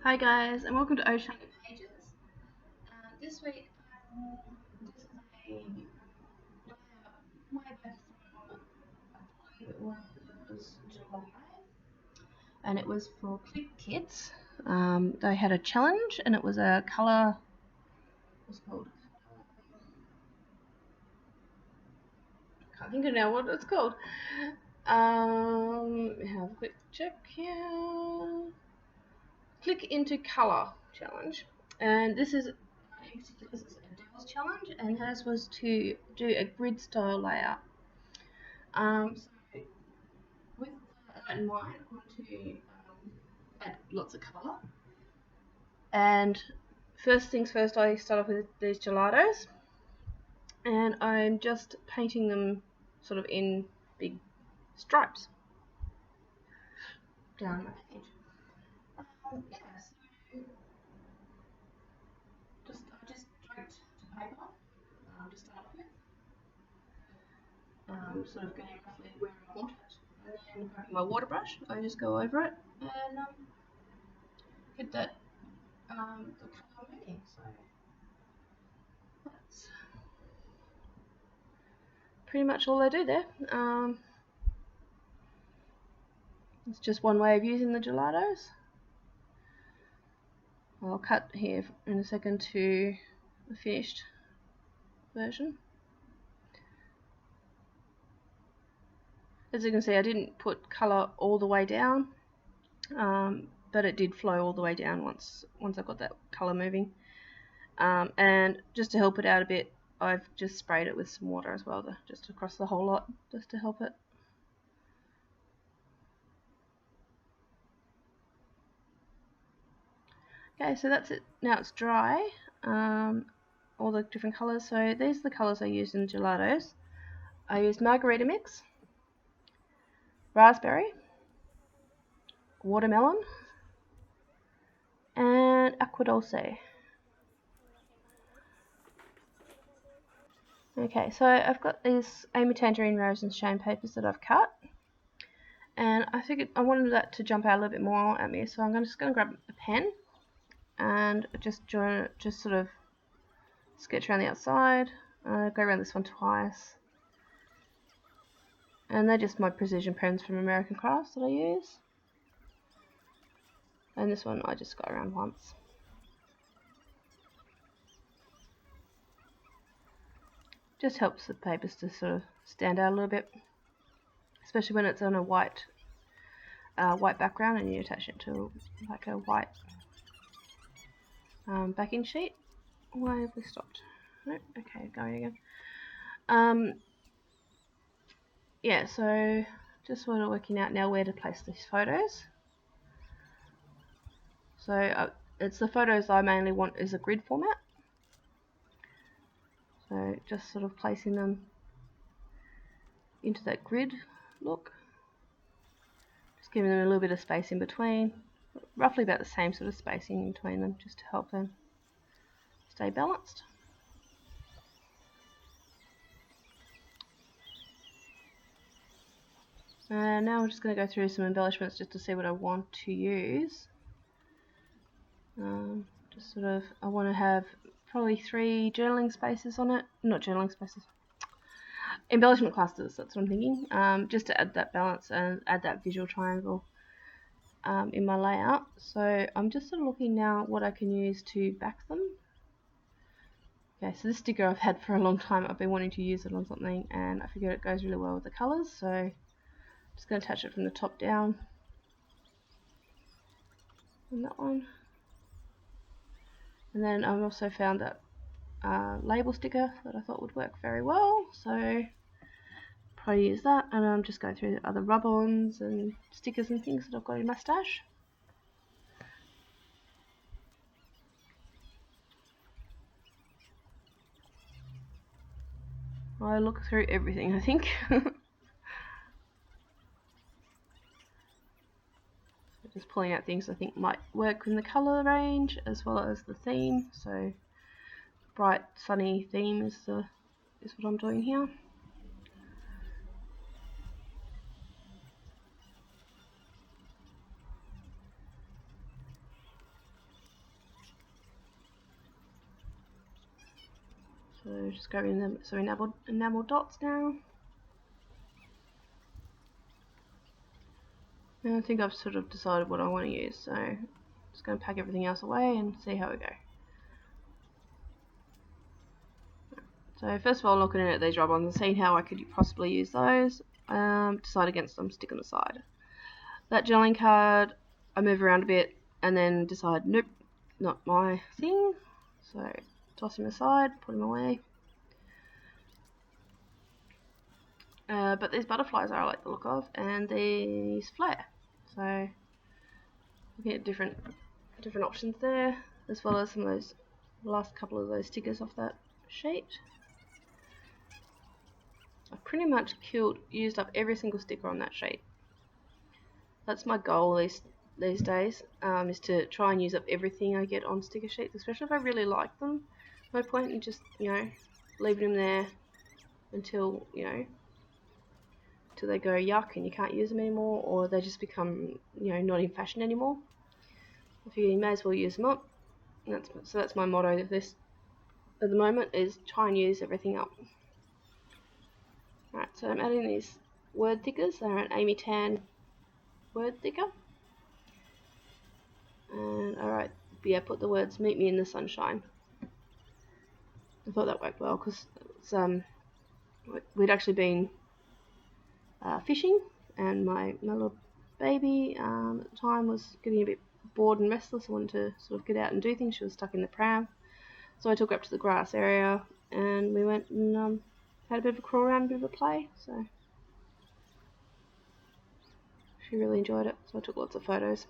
Hi guys, and welcome to Ocean Pages. This week, this is a way back from, I believe it was July, and it was for Clique Kits. They had a challenge, and it was a colour. What's it called? Can't think of now what it's called. Have a quick check here. Click into colour challenge, and this is Adele's challenge, and hers was to do a grid style layout. So with that in mind, I want to add lots of colour. And first things first, I start off with these gelatos, and I'm just painting them sort of in big stripes down my page. Yeah, so I just draped to paper to start off with. Sort of getting roughly where I want it, and then grabbing my water brush, I just go over it and get that the colour moving. So that's pretty much all I do there. It's just one way of using the gelatos. I'll cut here in a second to the finished version. As you can see, I didn't put colour all the way down, but it did flow all the way down once I got that colour moving. And just to help it out a bit, I've just sprayed it with some water as well, just across the whole lot, just to help it. Okay, so that's it. Now it's dry. All the different colours. So these are the colours I used in gelatos. I used margarita mix, raspberry, watermelon, and aqua dulce. Okay, so I've got these Amy Tangerine Rose and Shane papers that I've cut, and I figured I wanted that to jump out a little bit more at me, so I'm just going to grab a pen and just sort of sketch around the outside. Go around this one twice, and they're just my precision pens from American Crafts that I use. And this one I just got around once. Just helps the papers to sort of stand out a little bit, especially when it's on a white background and you attach it to like a white backing sheet. Why have we stopped? Nope. Okay, going again. Yeah, so just sort of working out now where to place these photos. So it's the photos I mainly want is a grid format. So just sort of placing them into that grid look. Just giving them a little bit of space in between. Roughly about the same sort of spacing in between them, just to help them stay balanced. And now I'm just going to go through some embellishments just to see what I want to use. Just sort of, I want to have probably 3 journaling spaces on it. Not journaling spaces. Embellishment clusters, that's what I'm thinking. Just to add that balance and add that visual triangle in my layout. So I'm just sort of looking now what I can use to back them. Okay, so this sticker I've had for a long time. I've been wanting to use it on something, and I figured it goes really well with the colours. So I'm just going to attach it from the top down. And that one. And then I've also found that label sticker that I thought would work very well. So probably use that, and I'm just going through the other rub-ons and stickers and things that I've got in my stash. I look through everything, I think. Just pulling out things I think might work in the colour range as well as the theme. So bright sunny theme is what I'm doing here. So just go in them, so enamel dots now. And I think I've sort of decided what I want to use, so I'm just going to pack everything else away and see how we go. So first of all, looking at these rub-ons and seeing how I could possibly use those. Decide against them, stick on the side. That gelling card, I move around a bit and then decide, nope, not my thing. So toss him aside, put him away. But these butterflies I like the look of, and these flare. So looking at different options there, as well as some of those last couple of those stickers off that sheet. I've pretty much used up every single sticker on that sheet. That's my goal these days, is to try and use up everything I get on sticker sheets, especially if I really like them. No point in just, leaving them there until, till they go yuck and you can't use them anymore, or they just become, not in fashion anymore. I figure you may as well use them up. So that's my motto this at the moment, is try and use everything up. Right, so I'm adding these word thickers. They're an Amy Tan word thicker. And alright, yeah, put the words "meet me in the sunshine." I thought that worked well because we'd actually been fishing, and my little baby at the time was getting a bit bored and restless. I wanted to sort of get out and do things. She was stuck in the pram, so I took her up to the grass area and we went and had a bit of a crawl around, a bit of a play. So she really enjoyed it, so I took lots of photos.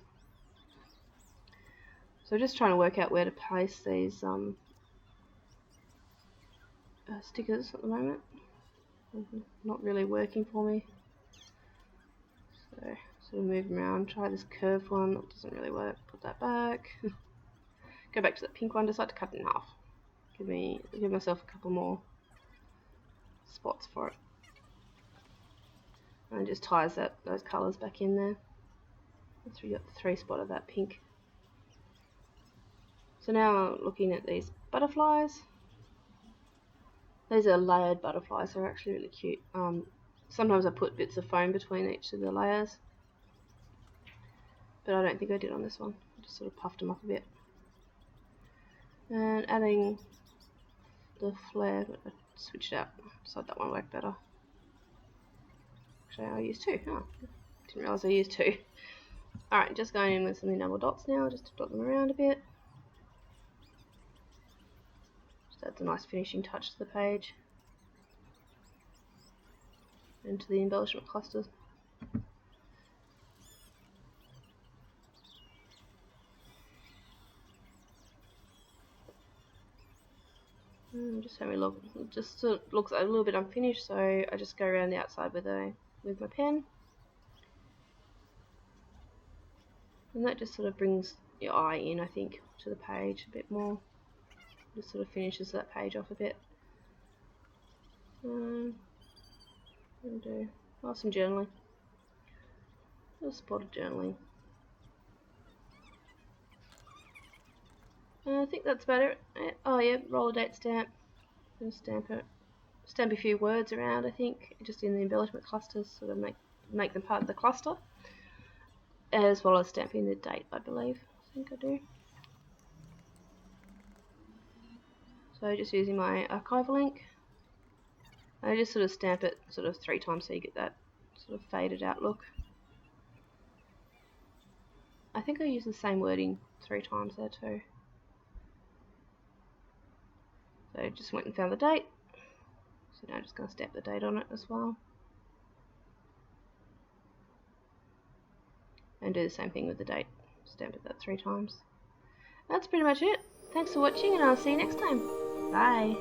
So just trying to work out where to place these stickers at the moment. Not really working for me. So sort of move them around. Try this curved one. That doesn't really work. Put that back. Go back to that pink one. Decide to cut it in half. Give myself a couple more spots for it. And it just ties those colours back in there. That's where you got the 3 spot of that pink. So now looking at these butterflies. These are layered butterflies. They're actually really cute. Sometimes I put bits of foam between each of the layers, but I don't think I did on this one. I just sort of puffed them up a bit. And adding the flare, but I switched out, so that one worked better. Actually, I used 2. Oh, didn't realise I used 2. Alright, just going in with some enamel dots now, just to dot them around a bit. Just adds a nice finishing touch to the page. Into the embellishment clusters. Just having a look. It just sort of looks a little bit unfinished, so I just go around the outside with my pen, and that just sort of brings your eye in, I think, to the page a bit more. Just sort of finishes that page off a bit. Do some journaling. Little spot of journaling. I think that's about it. Oh yeah, roller date stamp. Gonna stamp it. Stamp a few words around, I think, just in the embellishment clusters, sort of make them part of the cluster, as well as stamping the date, I believe. I think I do. So just using my archival ink, I just sort of stamp it sort of 3 times so you get that sort of faded out look. I think I use the same wording 3 times there too. So just went and found the date. So now I'm just going to stamp the date on it as well. And do the same thing with the date. Stamp it that 3 times. That's pretty much it. Thanks for watching, and I'll see you next time. Bye.